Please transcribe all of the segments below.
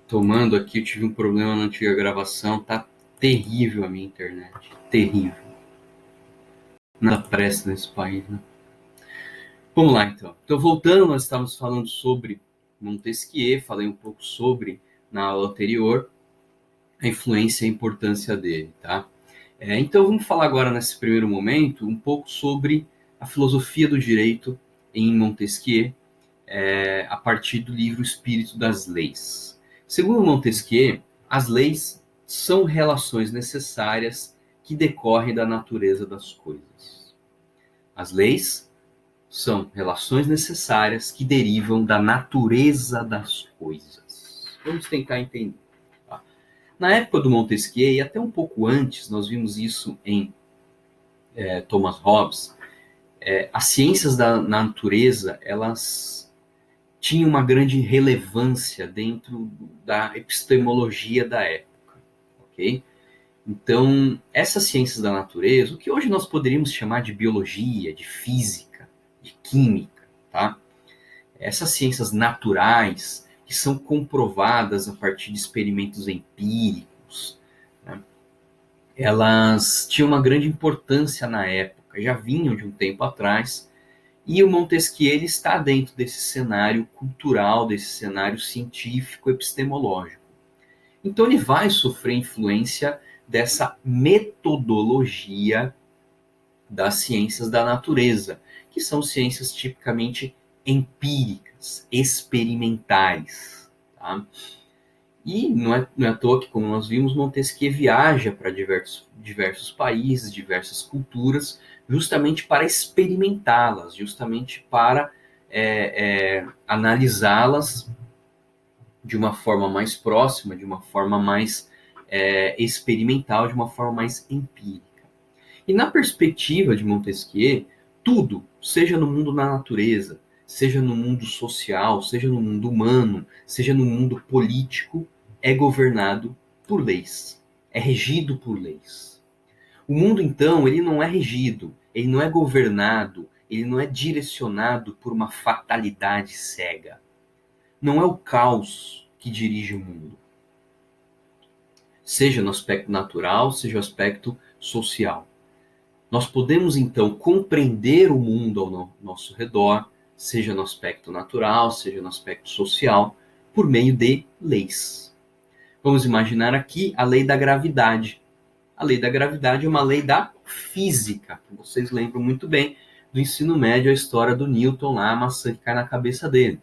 Tomando aqui, eu tive um problema na antiga gravação, tá terrível a minha internet, terrível. Nada presta nesse país, né? Vamos lá, então. Então, voltando, nós estávamos falando sobre Montesquieu, falei um pouco sobre, na aula anterior, a influência e a importância dele, tá? Então, vamos falar agora, nesse primeiro momento, um pouco sobre a filosofia do direito em Montesquieu, a partir do livro Espírito das Leis. Segundo Montesquieu, as leis são relações necessárias que decorrem da natureza das coisas. As leis são relações necessárias que derivam da natureza das coisas. Vamos tentar entender. Tá? Na época do Montesquieu, e até um pouco antes, nós vimos isso em Thomas Hobbes, as ciências da natureza, elas tinham uma grande relevância dentro da epistemologia da época, ok? Então, essas ciências da natureza, o que hoje nós poderíamos chamar de biologia, de física, de química, tá? Essas ciências naturais, que são comprovadas a partir de experimentos empíricos, né? Elas tinham uma grande importância na época, já vinham de um tempo atrás, e o Montesquieu ele está dentro desse cenário cultural, desse cenário científico, epistemológico. Então ele vai sofrer influência dessa metodologia das ciências da natureza, que são ciências tipicamente empíricas, experimentais. Tá? E não é à toa que, como nós vimos, Montesquieu viaja para diversos países, diversas culturas, justamente para experimentá-las, justamente para analisá-las de uma forma mais próxima, de uma forma mais experimental, de uma forma mais empírica. E na perspectiva de Montesquieu, tudo, seja no mundo da natureza, seja no mundo social, seja no mundo humano, seja no mundo político, é governado por leis, é regido por leis. O mundo, então, ele não é regido, ele não é governado, ele não é direcionado por uma fatalidade cega. Não é o caos que dirige o mundo, seja no aspecto natural, seja no aspecto social. Nós podemos, então, compreender o mundo ao nosso redor, seja no aspecto natural, seja no aspecto social, por meio de leis. Vamos imaginar aqui a lei da gravidade. A lei da gravidade é uma lei da física. Vocês lembram muito bem do ensino médio, a história do Newton lá, a maçã que cai na cabeça dele.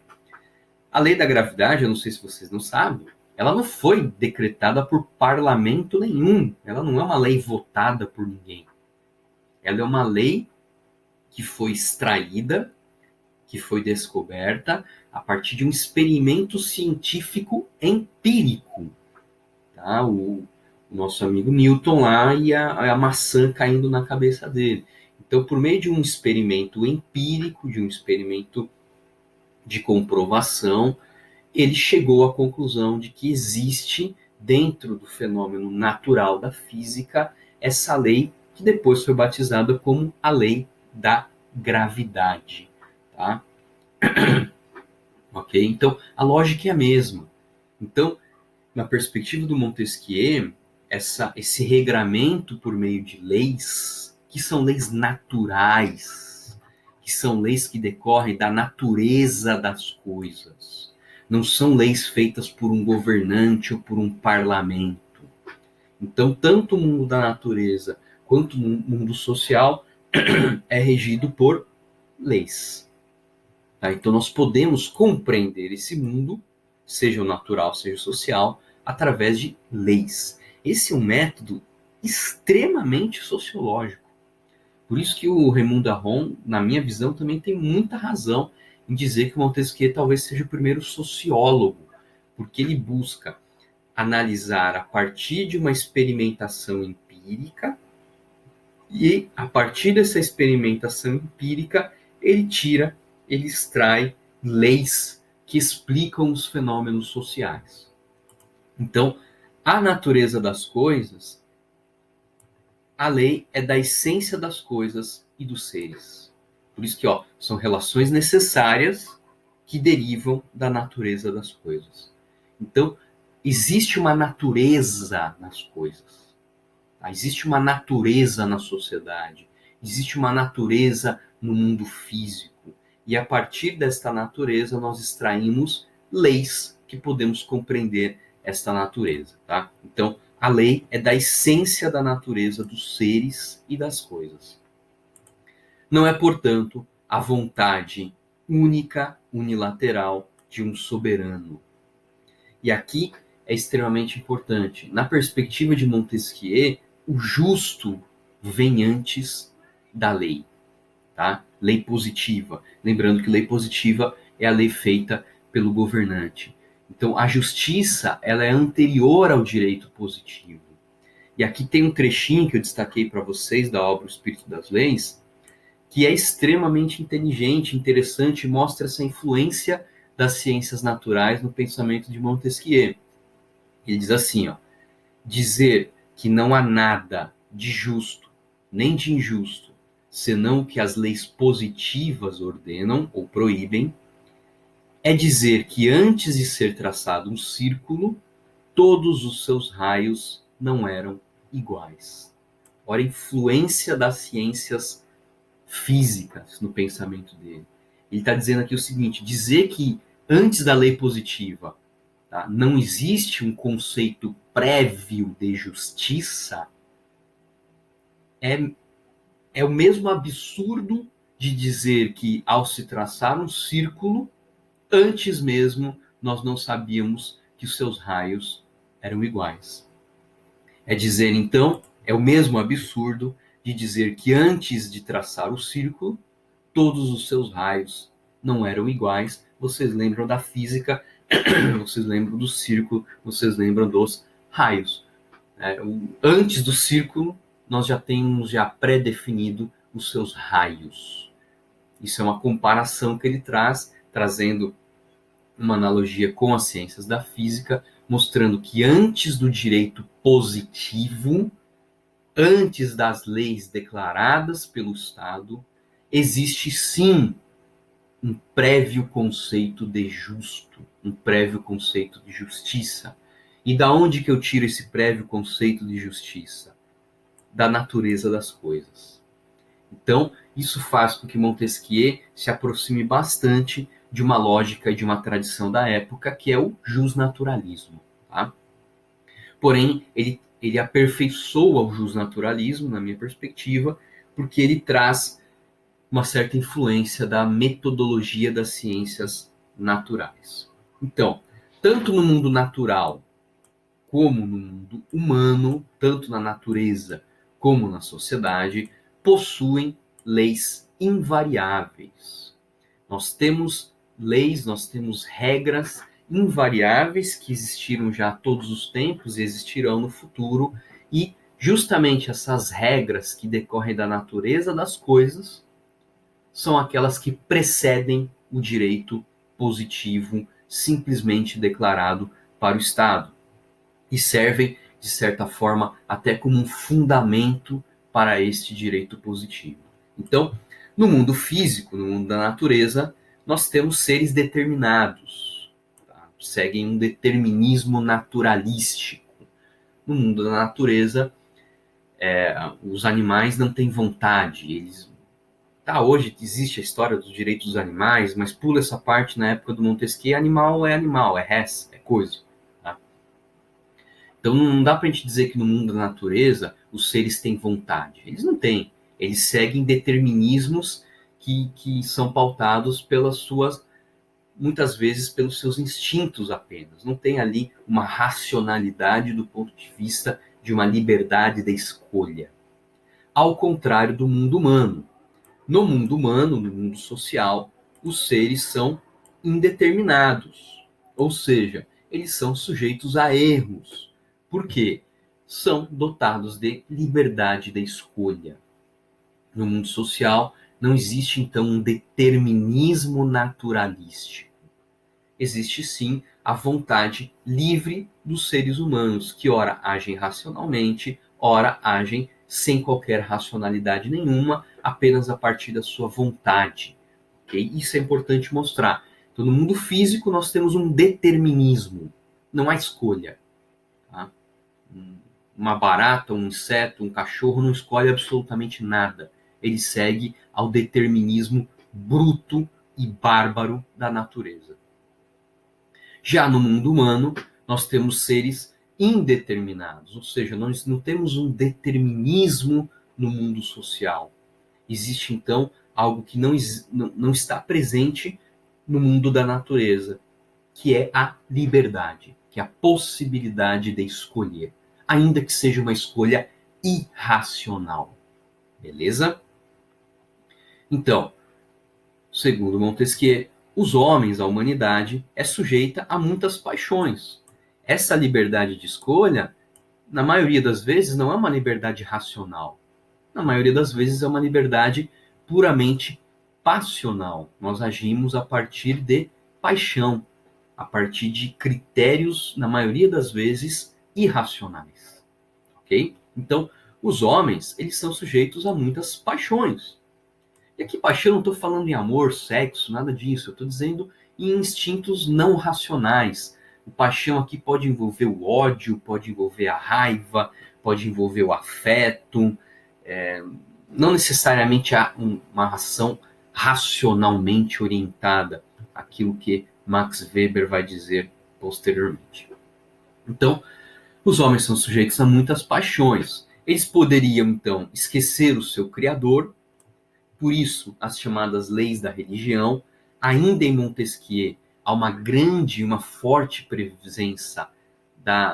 A lei da gravidade, eu não sei se vocês não sabem, ela não foi decretada por parlamento nenhum. Ela não é uma lei votada por ninguém. Ela é uma lei que foi extraída, que foi descoberta a partir de um experimento científico empírico. Tá? O nosso amigo Newton lá e a maçã caindo na cabeça dele. Então, por meio de um experimento empírico, de um experimento de comprovação, ele chegou à conclusão de que existe, dentro do fenômeno natural da física, essa lei que depois foi batizada como a lei da gravidade. Tá? Ok? Então, a lógica é a mesma. Então, na perspectiva do Montesquieu, esse regramento por meio de leis, que são leis naturais, que são leis que decorrem da natureza das coisas, não são leis feitas por um governante ou por um parlamento. Então, tanto o mundo da natureza quanto o mundo social é regido por leis. Tá? Então, nós podemos compreender esse mundo, seja o natural, seja o social, através de leis. Esse é um método extremamente sociológico. Por isso que o Raymond Aron, na minha visão, também tem muita razão em dizer que Montesquieu talvez seja o primeiro sociólogo, porque ele busca analisar a partir de uma experimentação empírica e, a partir dessa experimentação empírica, ele extrai leis que explicam os fenômenos sociais. Então, a natureza das coisas, a lei é da essência das coisas e dos seres. Por isso que são relações necessárias que derivam da natureza das coisas. Então, existe uma natureza nas coisas. Tá? Existe uma natureza na sociedade. Existe uma natureza no mundo físico. E a partir desta natureza, nós extraímos leis que podemos compreender esta natureza. Tá? Então, a lei é da essência da natureza dos seres e das coisas. Não é, portanto, a vontade única, unilateral de um soberano. E aqui é extremamente importante. Na perspectiva de Montesquieu, o justo vem antes da lei. Tá? Lei positiva. Lembrando que lei positiva é a lei feita pelo governante. Então, a justiça ela é anterior ao direito positivo. E aqui tem um trechinho que eu destaquei para vocês da obra O Espírito das Leis, que é extremamente inteligente, interessante, e mostra essa influência das ciências naturais no pensamento de Montesquieu. Ele diz assim, ó, dizer que não há nada de justo nem de injusto, senão o que as leis positivas ordenam ou proíbem, é dizer que antes de ser traçado um círculo, todos os seus raios não eram iguais. Ora, a influência das ciências físicas no pensamento dele. Ele está dizendo aqui o seguinte, dizer que antes da lei positiva, tá, não existe um conceito prévio de justiça é o mesmo absurdo de dizer que ao se traçar um círculo, antes mesmo nós não sabíamos que os seus raios eram iguais. É dizer, então, é o mesmo absurdo de dizer que antes de traçar o círculo, todos os seus raios não eram iguais. Vocês lembram da física, vocês lembram do círculo, vocês lembram dos raios. Antes do círculo, nós já temos pré-definido os seus raios. Isso é uma comparação que ele traz, trazendo uma analogia com as ciências da física, mostrando que antes do direito positivo, antes das leis declaradas pelo Estado, existe sim um prévio conceito de justo, um prévio conceito de justiça. E da onde que eu tiro esse prévio conceito de justiça? Da natureza das coisas. Então, isso faz com que Montesquieu se aproxime bastante de uma lógica e de uma tradição da época, que é o justnaturalismo. Tá? Porém, ele aperfeiçoa o justnaturalismo, na minha perspectiva, porque ele traz uma certa influência da metodologia das ciências naturais. Então, tanto no mundo natural como no mundo humano, tanto na natureza como na sociedade, possuem leis invariáveis. Nós temos leis, nós temos regras invariáveis que existiram já há todos os tempos e existirão no futuro, e justamente essas regras que decorrem da natureza das coisas são aquelas que precedem o direito positivo simplesmente declarado para o Estado e servem, de certa forma, até como um fundamento para este direito positivo. Então, no mundo físico, no mundo da natureza, nós temos seres determinados, tá? Seguem um determinismo naturalístico. No mundo da natureza, os animais não têm vontade, eles hoje existe a história dos direitos dos animais, mas pula essa parte. Na época do Montesquieu, animal, é res, é coisa. Tá? Então não dá pra gente dizer que no mundo da natureza os seres têm vontade. Eles não têm. Eles seguem determinismos que são pautados pelas suas, muitas vezes pelos seus instintos apenas. Não tem ali uma racionalidade do ponto de vista de uma liberdade de escolha. Ao contrário do mundo humano. No mundo humano, no mundo social, os seres são indeterminados, ou seja, eles são sujeitos a erros. Por quê? São dotados de liberdade de escolha. No mundo social, não existe, então, um determinismo naturalístico. Existe, sim, a vontade livre dos seres humanos, que ora agem racionalmente, ora agem sem qualquer racionalidade nenhuma, apenas a partir da sua vontade. Okay? Isso é importante mostrar. Então, no mundo físico, nós temos um determinismo. não há escolha. Tá? Uma barata, um inseto, um cachorro não escolhe absolutamente nada. Ele segue ao determinismo bruto e bárbaro da natureza. Já no mundo humano, nós temos seres indeterminados, ou seja, nós não temos um determinismo no mundo social. Existe, então, algo que não está presente no mundo da natureza, que é a liberdade, que é a possibilidade de escolher, ainda que seja uma escolha irracional. Beleza? Então, segundo Montesquieu, os homens, a humanidade, é sujeita a muitas paixões. Essa liberdade de escolha, na maioria das vezes, não é uma liberdade racional. Na maioria das vezes é uma liberdade puramente passional. Nós agimos a partir de paixão, a partir de critérios, na maioria das vezes, irracionais. Ok? Então, os homens, eles são sujeitos a muitas paixões. E aqui paixão, não estou falando em amor, sexo, nada disso. Eu estou dizendo em instintos não racionais. O paixão aqui pode envolver o ódio, pode envolver a raiva, pode envolver o afeto. Não necessariamente há uma ação racionalmente orientada, aquilo que Max Weber vai dizer posteriormente. Então, os homens são sujeitos a muitas paixões. Eles poderiam, então, esquecer o seu Criador. Por isso, as chamadas leis da religião, ainda em Montesquieu, há uma grande e uma forte presença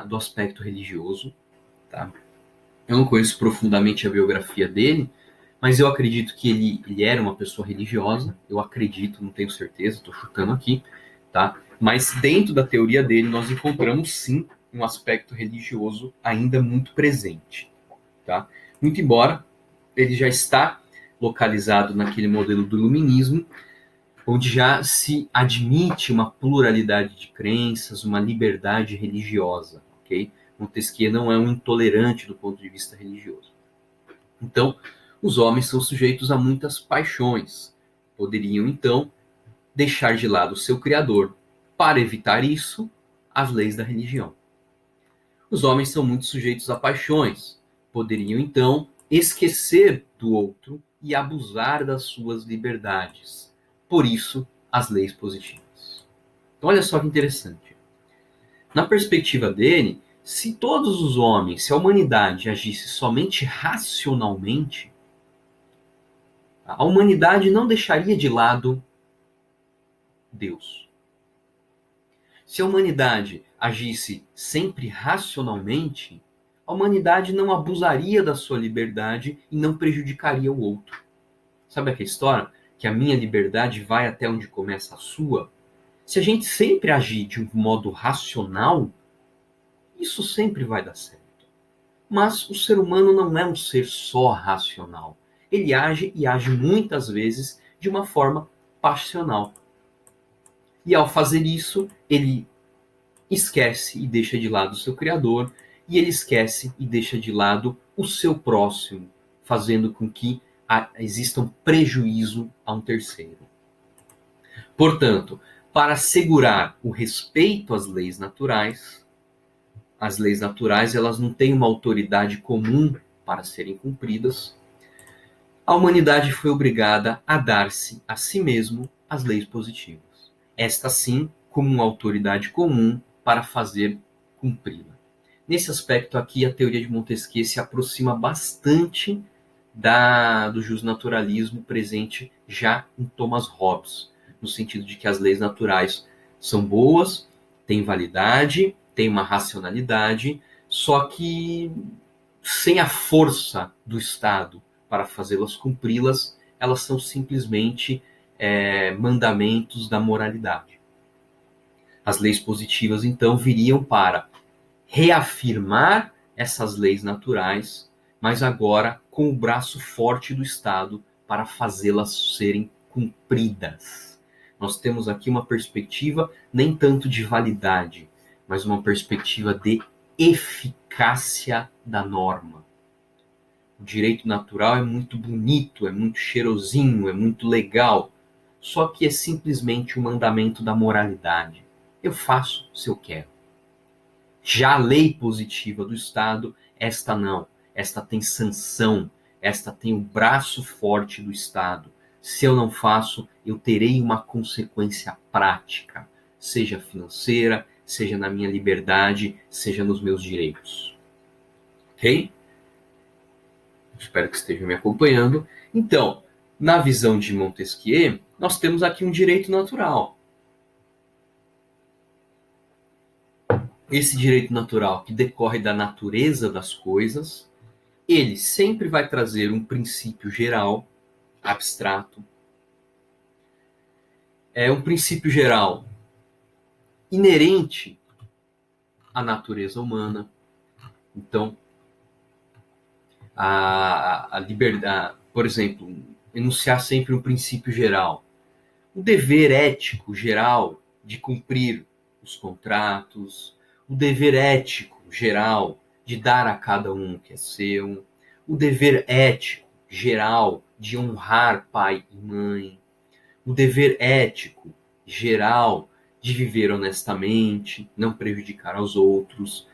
do aspecto religioso. Tá? Eu não conheço profundamente a biografia dele, mas eu acredito que ele era uma pessoa religiosa. Eu acredito, não tenho certeza, estou chutando aqui. Tá? Mas dentro da teoria dele, nós encontramos sim um aspecto religioso ainda muito presente. Tá? Muito embora ele já está localizado naquele modelo do iluminismo, onde já se admite uma pluralidade de crenças, uma liberdade religiosa. Okay? Montesquieu não é um intolerante do ponto de vista religioso. Então, os homens são sujeitos a muitas paixões. Poderiam, então, deixar de lado o seu Criador. Para evitar isso, as leis da religião. Os homens são muito sujeitos a paixões. Poderiam, então, esquecer do outro e abusar das suas liberdades. Por isso, as leis positivas. Então, olha só que interessante. Na perspectiva dele, se todos os homens, se a humanidade agisse somente racionalmente, a humanidade não deixaria de lado Deus. Se a humanidade agisse sempre racionalmente, a humanidade não abusaria da sua liberdade e não prejudicaria o outro. Sabe aquela história? Que a minha liberdade vai até onde começa a sua? Se a gente sempre agir de um modo racional, isso sempre vai dar certo. Mas o ser humano não é um ser só racional. Ele age e age muitas vezes de uma forma passional. E ao fazer isso, ele esquece e deixa de lado o seu Criador, e ele esquece e deixa de lado o seu próximo, fazendo com que exista um prejuízo a um terceiro. Portanto, para assegurar o respeito às leis naturais, as leis naturais elas não têm uma autoridade comum para serem cumpridas, a humanidade foi obrigada a dar-se a si mesmo as leis positivas. Esta sim como uma autoridade comum para fazer cumpri-la. Nesse aspecto aqui, a teoria de Montesquieu se aproxima bastante do justnaturalismo presente já em Thomas Hobbes, no sentido de que as leis naturais são boas, têm validade, têm uma racionalidade, só que sem a força do Estado para fazê-las cumpri-las, elas são simplesmente mandamentos da moralidade. As leis positivas, então, viriam para reafirmar essas leis naturais, mas agora com o braço forte do Estado para fazê-las serem cumpridas. Nós temos aqui uma perspectiva nem tanto de validade, mas uma perspectiva de eficácia da norma. O direito natural é muito bonito, é muito cheirosinho, é muito legal, só que é simplesmente um mandamento da moralidade. Eu faço se eu quero. Já a lei positiva do Estado, esta não. Esta tem sanção, esta tem o braço forte do Estado. Se eu não faço, eu terei uma consequência prática, seja financeira, seja na minha liberdade, seja nos meus direitos. Ok? Espero que estejam me acompanhando. Então, na visão de Montesquieu, nós temos aqui um direito natural. Esse direito natural que decorre da natureza das coisas, ele sempre vai trazer um princípio geral, abstrato. É um princípio geral inerente à natureza humana. Então, a liberdade, por exemplo, enunciar sempre um princípio geral. O dever ético geral de cumprir os contratos, o dever ético geral de dar a cada um o que é seu, o dever ético geral de honrar pai e mãe, o dever ético geral de viver honestamente, não prejudicar aos outros.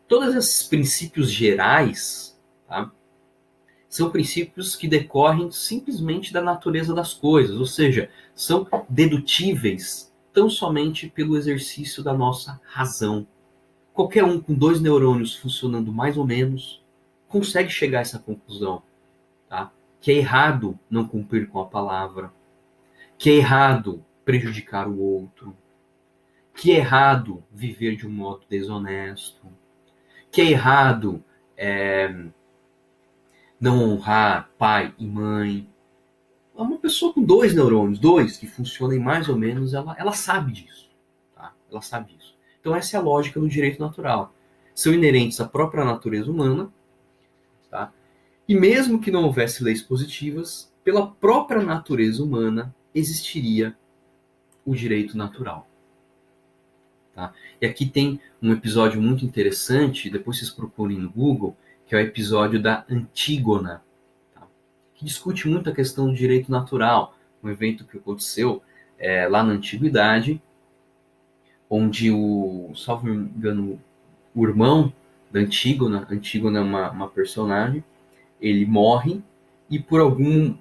Todos esses princípios gerais, tá, são princípios que decorrem simplesmente da natureza das coisas, ou seja, são dedutíveis tão somente pelo exercício da nossa razão. Qualquer um com 2 neurônios funcionando mais ou menos consegue chegar a essa conclusão, tá? Que é errado não cumprir com a palavra, que é errado prejudicar o outro, que é errado viver de um modo desonesto, que é errado não honrar pai e mãe. Uma pessoa com 2 neurônios, que funcionem mais ou menos, ela sabe disso. Tá? Ela sabe disso. Então essa é a lógica do direito natural. São inerentes à própria natureza humana, tá? E mesmo que não houvesse leis positivas, pela própria natureza humana existiria o direito natural. Tá? E aqui tem um episódio muito interessante, depois vocês procurem no Google, que é o episódio da Antígona, tá? Que discute muito a questão do direito natural, um evento que aconteceu lá na Antiguidade, onde salvo me engano, o irmão da Antígona é uma personagem, ele morre e por um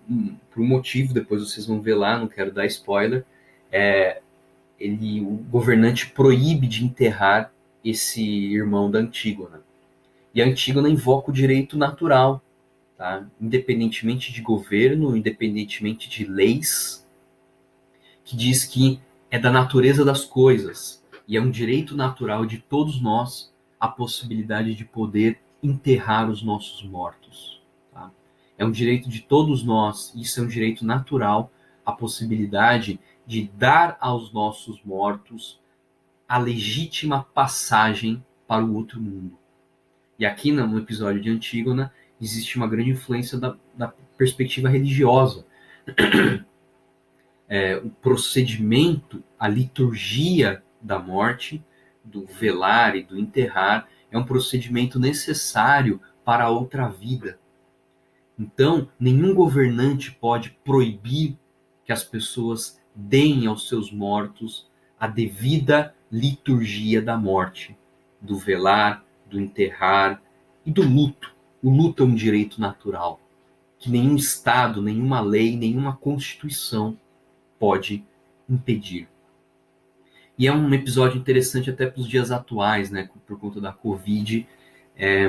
motivo, depois vocês vão ver lá, não quero dar spoiler, o governante proíbe de enterrar esse irmão da Antígona. E a Antígona invoca o direito natural, tá? Independentemente de governo, independentemente de leis, que diz que é da natureza das coisas e é um direito natural de todos nós a possibilidade de poder enterrar os nossos mortos. Tá? É um direito de todos nós, isso é um direito natural, a possibilidade de dar aos nossos mortos a legítima passagem para o outro mundo. E aqui no episódio de Antígona existe uma grande influência da perspectiva religiosa. O procedimento, a liturgia da morte, do velar e do enterrar, é um procedimento necessário para a outra vida. Então, nenhum governante pode proibir que as pessoas deem aos seus mortos a devida liturgia da morte, do velar, do enterrar e do luto. O luto é um direito natural, que nenhum Estado, nenhuma lei, nenhuma Constituição pode impedir. E é um episódio interessante até para os dias atuais, né? Por conta da Covid,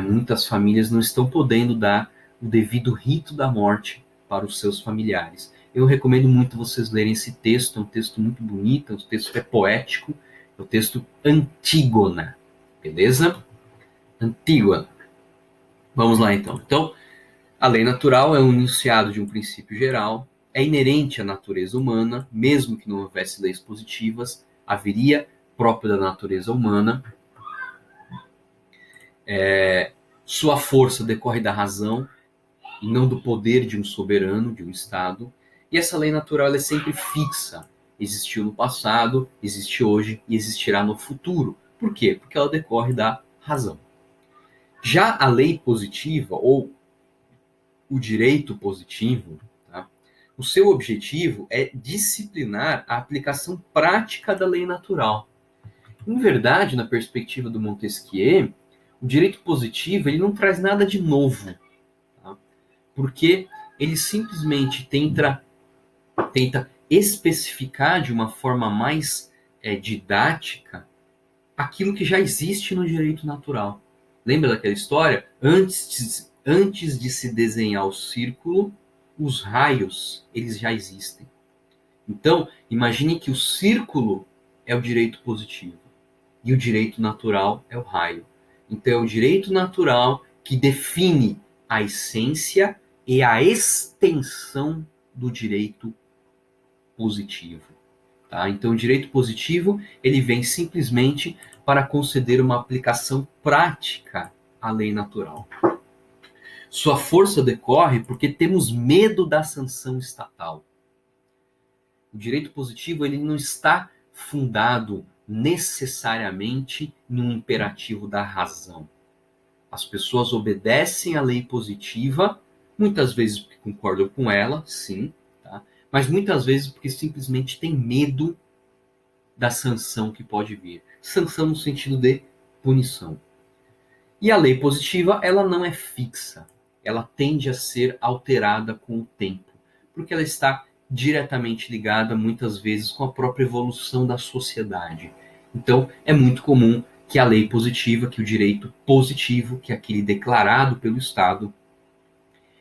muitas famílias não estão podendo dar o devido rito da morte para os seus familiares. Eu recomendo muito vocês lerem esse texto, é um texto muito bonito, é um texto que é poético, é o texto Antígona, beleza? Antígona. Vamos lá então. Então, a lei natural é um enunciado de um princípio geral, é inerente à natureza humana, mesmo que não houvesse leis positivas, haveria próprio da natureza humana. Sua força decorre da razão e não do poder de um soberano, de um Estado. E essa lei natural ela é sempre fixa. Existiu no passado, existe hoje e existirá no futuro. Por quê? Porque ela decorre da razão. Já a lei positiva, ou o direito positivo, tá? O seu objetivo é disciplinar a aplicação prática da lei natural. Em verdade, na perspectiva do Montesquieu, o direito positivo ele não traz nada de novo, tá? Porque ele simplesmente tenta especificar de uma forma mais didática aquilo que já existe no direito natural. Lembra daquela história? Antes de se desenhar o círculo, os raios eles já existem. Então, imagine que o círculo é o direito positivo e o direito natural é o raio. Então, é o direito natural que define a essência e a extensão do direito positivo. Tá? Então, o direito positivo ele vem simplesmente para conceder uma aplicação prática à lei natural. Sua força decorre porque temos medo da sanção estatal. O direito positivo ele não está fundado necessariamente num imperativo da razão. As pessoas obedecem à lei positiva, muitas vezes porque concordam com ela, sim, tá? Mas muitas vezes porque simplesmente tem medo da sanção que pode vir. Sanção no sentido de punição. E a lei positiva, ela não é fixa. Ela tende a ser alterada com o tempo, porque ela está diretamente ligada, muitas vezes, com a própria evolução da sociedade. Então, é muito comum que a lei positiva, que o direito positivo, que é aquele declarado pelo Estado,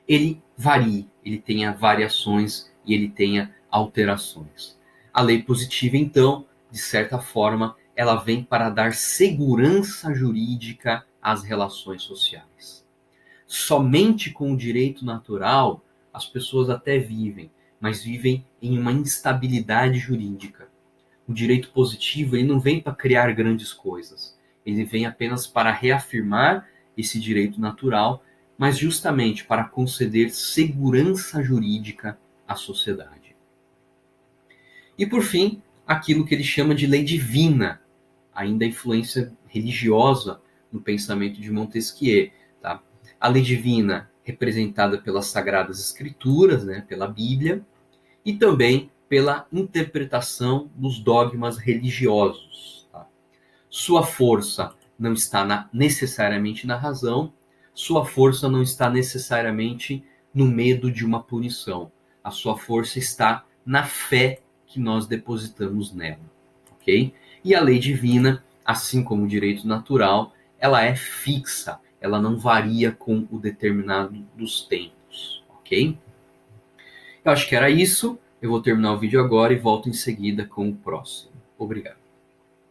ele varie, ele tenha variações e ele tenha alterações. A lei positiva, então, de certa forma, ela vem para dar segurança jurídica às relações sociais. Somente com o direito natural as pessoas até vivem, mas vivem em uma instabilidade jurídica. O direito positivo ele não vem para criar grandes coisas, ele vem apenas para reafirmar esse direito natural, mas justamente para conceder segurança jurídica à sociedade. E por fim, aquilo que ele chama de lei divina, ainda a influência religiosa no pensamento de Montesquieu. Tá? A lei divina representada pelas Sagradas Escrituras, né, pela Bíblia, e também pela interpretação dos dogmas religiosos. Tá? Sua força não está necessariamente na razão, sua força não está necessariamente no medo de uma punição. A sua força está na fé que nós depositamos nela. Ok? E a lei divina, assim como o direito natural, ela é fixa, ela não varia com o determinado dos tempos. Ok? Eu acho que era isso. Eu vou terminar o vídeo agora e volto em seguida com o próximo. Obrigado.